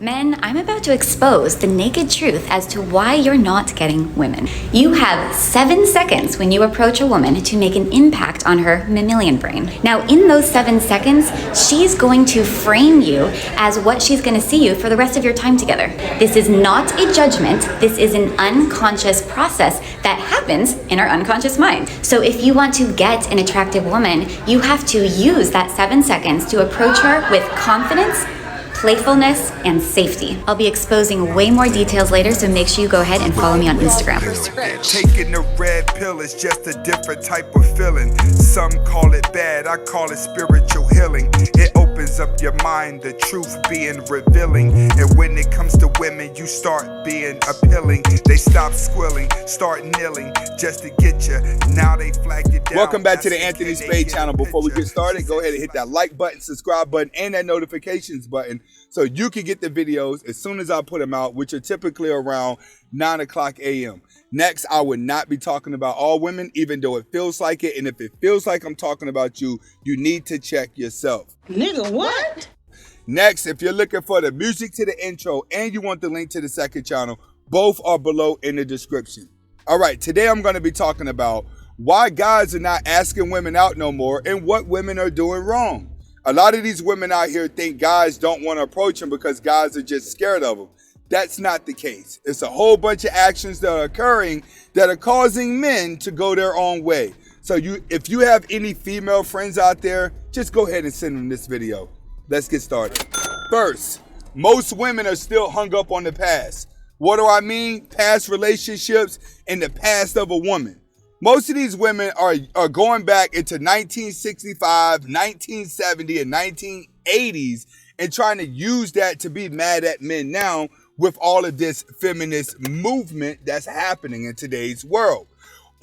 Men, I'm about to expose the naked truth as to why you're not getting women. You have 7 seconds when you approach a woman to make an impact on her mammalian brain. Now, in those 7 seconds, she's going to frame you as what she's going to see you for the rest of your time together. This is not a judgment. This is an unconscious process that happens in our unconscious mind. So if you want to get an attractive woman, you have to use that 7 seconds to approach her with confidence, playfulness, and safety. I'll be exposing way more details later, so make sure you go ahead and follow me on Instagram. Taking the red pill is just a different type of feeling. Some call it bad, I call it spiritual healing. It opens up your mind, the truth being revealing. And when it comes to women, you start being appealing. They stop squilling, start kneeling just to get you. Now they flag you down. Welcome back to the Anthony Spade channel. Before we get started, go ahead and hit that like button, subscribe button, and that notifications button so you can get the videos as soon as I put them out, which are typically around 9 o'clock a.m. Next, I would not be talking about all women, even though it feels like it. And if it feels like I'm talking about you, you need to check yourself. Nigga, what? Next, if you're looking for the music to the intro and you want the link to the second channel, both are below in the description. All right, today I'm going to be talking about why guys are not asking women out no more and what women are doing wrong. A lot of these women out here think guys don't want to approach them because guys are just scared of them. That's not the case. It's a whole bunch of actions that are occurring that are causing men to go their own way. So if you have any female friends out there, just go ahead and send them this video. Let's get started. First, most women are still hung up on the past. What do I mean? Past relationships and the past of a woman. Most of these women are going back into 1965, 1970, and 1980s and trying to use that to be mad at men now with all of this feminist movement that's happening in today's world.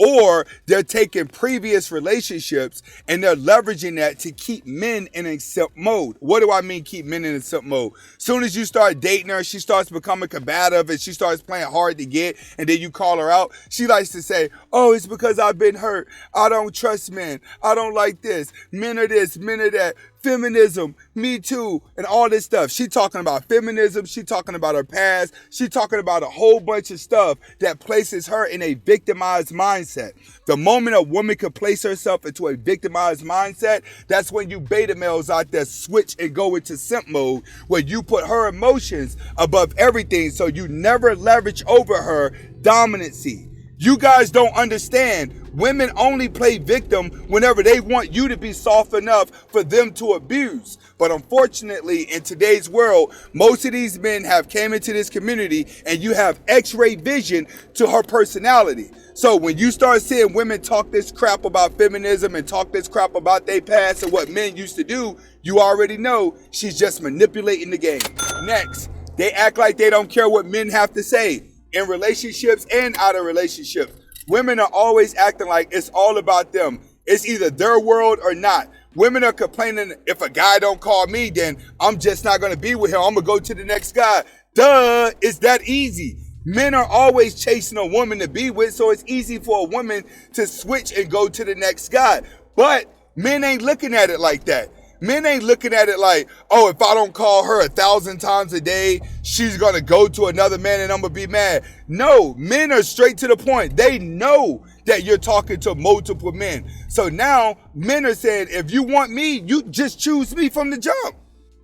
Or they're taking previous relationships and they're leveraging that to keep men in a simp mode. What do I mean keep men in a simp mode? Soon as you start dating her, she starts becoming combative and she starts playing hard to get, and then you call her out. She likes to say, oh, it's because I've been hurt. I don't trust men. I don't like this. Men are this, men are that. Feminism, me too, and all this stuff. She talking about feminism. She talking about her past. She talking about a whole bunch of stuff that places her in a victimized mindset. The moment a woman can place herself into a victimized mindset, that's when you beta males out there switch and go into simp mode, where you put her emotions above everything so you never leverage over her dominancy. You guys don't understand. Women only play victim whenever they want you to be soft enough for them to abuse. But unfortunately, in today's world, most of these men have came into this community and you have x-ray vision to her personality. So when you start seeing women talk this crap about feminism and talk this crap about their past and what men used to do, you already know she's just manipulating the game. Next, they act like they don't care what men have to say. In relationships and out of relationships, women are always acting like it's all about them. It's either their world or not. Women are complaining, if a guy don't call me, then I'm just not going to be with him. I'm going to go to the next guy. Duh, it's that easy. Men are always chasing a woman to be with, so it's easy for a woman to switch and go to the next guy. But men ain't looking at it like that. Men ain't looking at it like, oh, if I don't call her 1,000 times a day, she's going to go to another man and I'm going to be mad. No, men are straight to the point. They know that you're talking to multiple men. So now men are saying, if you want me, you just choose me from the jump.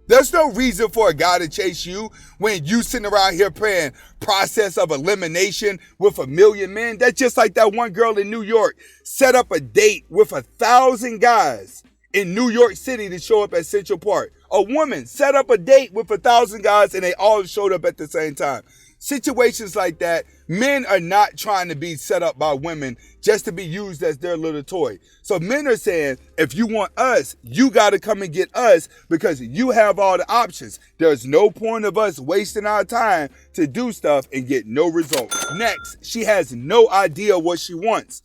There's no reason for a guy to chase you when you sitting around here playing process of elimination with 1 million men. That's just like that one girl in New York set up a date with 1,000 guys in New York City to show up at Central Park. A woman set up a date with 1,000 guys and they all showed up at the same time. Situations like that, men are not trying to be set up by women just to be used as their little toy. So men are saying, if you want us, you got to come and get us because you have all the options. There's no point of us wasting our time to do stuff and get no results. Next, she has no idea what she wants.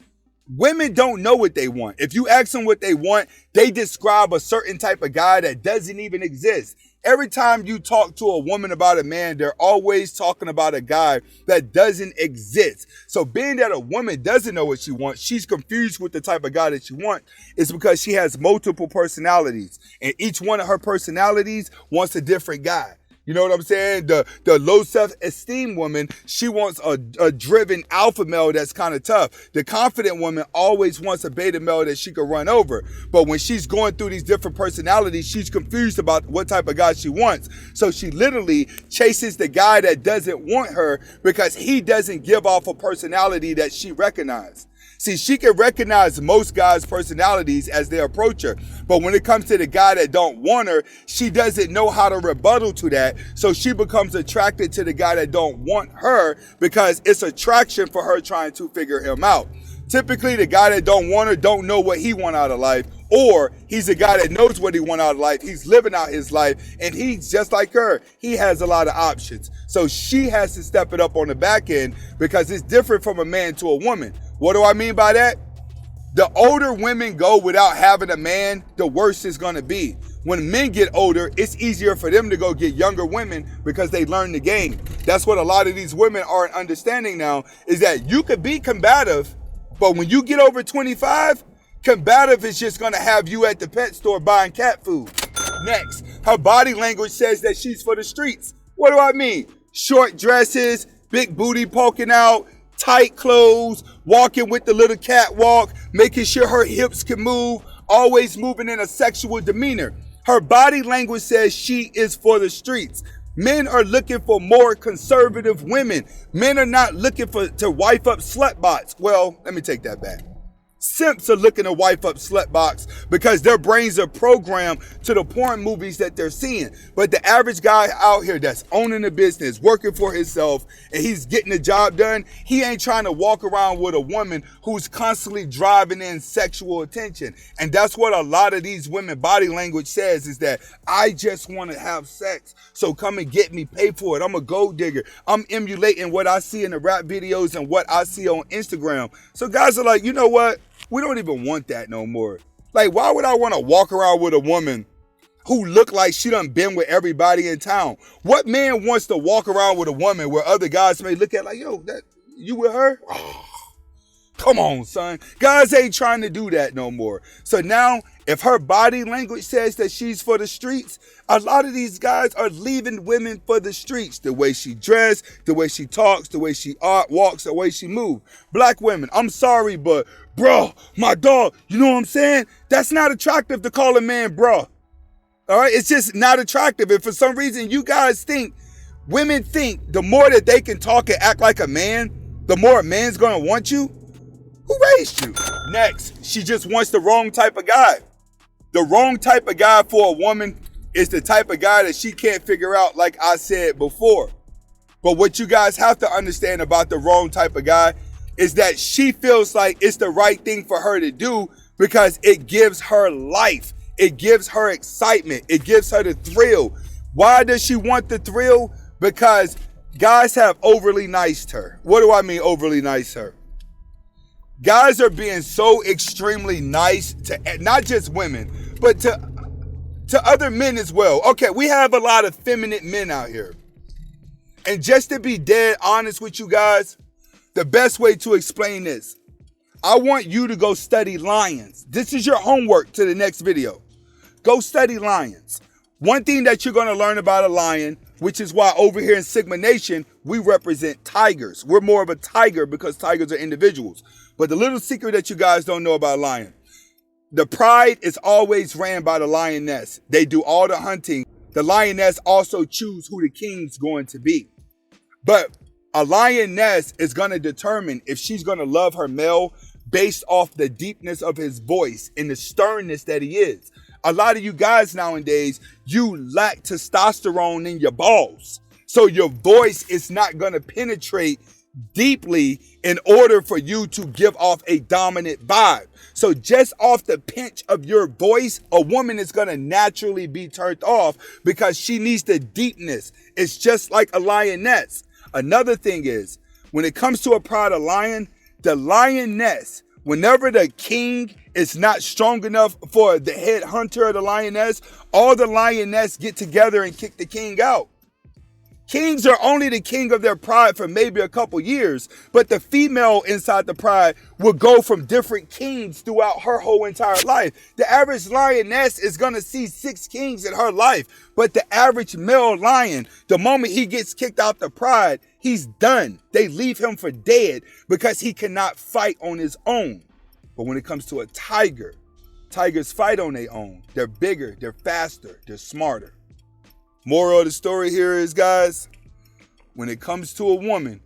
Women don't know what they want. If you ask them what they want, they describe a certain type of guy that doesn't even exist. Every time you talk to a woman about a man, they're always talking about a guy that doesn't exist. So being that a woman doesn't know what she wants, she's confused with the type of guy that she wants, is because she has multiple personalities. And each one of her personalities wants a different guy. You know what I'm saying? The low self-esteem woman, she wants a driven alpha male that's kind of tough. The confident woman always wants a beta male that she can run over. But when she's going through these different personalities, she's confused about what type of guy she wants. So she literally chases the guy that doesn't want her because he doesn't give off a personality that she recognizes. See, she can recognize most guys' personalities as they approach her. But when it comes to the guy that don't want her, she doesn't know how to rebuttal to that. So she becomes attracted to the guy that don't want her because it's attraction for her trying to figure him out. Typically, the guy that don't want her don't know what he want out of life, or he's a guy that knows what he want out of life. He's living out his life, and he's just like her. He has a lot of options. So she has to step it up on the back end because it's different from a man to a woman. What do I mean by that? The older women go without having a man, the worse it's going to be. When men get older, it's easier for them to go get younger women because they learn the game. That's what a lot of these women aren't understanding now, is that you could be combative, but when you get over 25, combative is just going to have you at the pet store buying cat food. Next, her body language says that she's for the streets. What do I mean? Short dresses, big booty poking out, tight clothes, walking with the little catwalk, making sure her hips can move, always moving in a sexual demeanor. Her body language says she is for the streets. Men are looking for more conservative women. Men are not looking to wife up slutbots. Well, let me take that back. Simps are looking to wife up slutbox because their brains are programmed to the porn movies that they're seeing. But the average guy out here that's owning a business, working for himself, and he's getting the job done, he ain't trying to walk around with a woman who's constantly driving in sexual attention. And that's what a lot of these women body language says, is that I just want to have sex. So come and get me, pay for it. I'm a gold digger. I'm emulating what I see in the rap videos and what I see on Instagram. So guys are like, you know what? We don't even want that no more. Like, why would I want to walk around with a woman who look like she done been with everybody in town? What man wants to walk around with a woman where other guys may look at like, yo, that you with her? Oh, come on, son. Guys ain't trying to do that no more. So now, if her body language says that she's for the streets, a lot of these guys are leaving women for the streets. The way she dressed, the way she talks, the way she walks, the way she moves. Black women, I'm sorry, but bro, my dog, you know what I'm saying? That's not attractive to call a man bro. All right? It's just not attractive. And for some reason, you guys think, women think the more that they can talk and act like a man, the more a man's going to want you. Who raised you? Next, she just wants the wrong type of guy. The wrong type of guy for a woman is the type of guy that she can't figure out, like I said before. But what you guys have to understand about the wrong type of guy is that she feels like it's the right thing for her to do because it gives her life. It gives her excitement. It gives her the thrill. Why does she want the thrill? Because guys have overly niced her. What do I mean overly nice her? Guys are being so extremely nice to not just women, but to other men as well. Okay, we have a lot of feminine men out here. And just to be dead honest with you guys, the best way to explain this, I want you to go study lions. This is your homework to the next video. Go study lions. One thing that you're going to learn about a lion, which is why over here in Sigma Nation, we represent tigers. We're more of a tiger because tigers are individuals. But the little secret that you guys don't know about a lion, the pride is always ran by the lioness. They do all the hunting. The lioness also choose who the king's going to be. But a lioness is going to determine if she's going to love her male based off the deepness of his voice and the sternness that he is. A lot of you guys nowadays, you lack testosterone in your balls. So your voice is not going to penetrate deeply in order for you to give off a dominant vibe. So just off the pinch of your voice, a woman is going to naturally be turned off because she needs the deepness. It's just like a lioness. Another thing is, when it comes to a pride of lion, the lioness, whenever the king is not strong enough for the head hunter of the lioness, all the lioness get together and kick the king out. Kings are only the king of their pride for maybe a couple years, but the female inside the pride will go from different kings throughout her whole entire life. The average lioness is going to see 6 kings in her life, but the average male lion, the moment he gets kicked out the pride, he's done. They leave him for dead because he cannot fight on his own. But when it comes to a tiger, tigers fight on their own. They're bigger, they're faster, they're smarter. Moral of the story here is, guys, when it comes to a woman,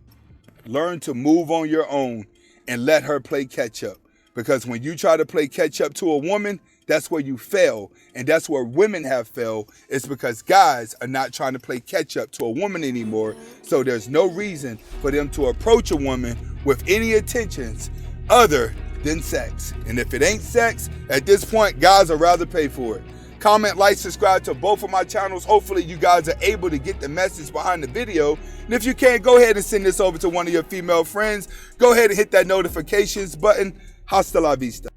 learn to move on your own and let her play catch up. Because when you try to play catch up to a woman, that's where you fail. And that's where women have failed. It's because guys are not trying to play catch up to a woman anymore. So there's no reason for them to approach a woman with any intentions other than sex. And if it ain't sex, at this point, guys would rather pay for it. Comment, like, subscribe to both of my channels. Hopefully you guys are able to get the message behind the video. And if you can, go ahead and send this over to one of your female friends. Go ahead and hit that notifications button. Hasta la vista.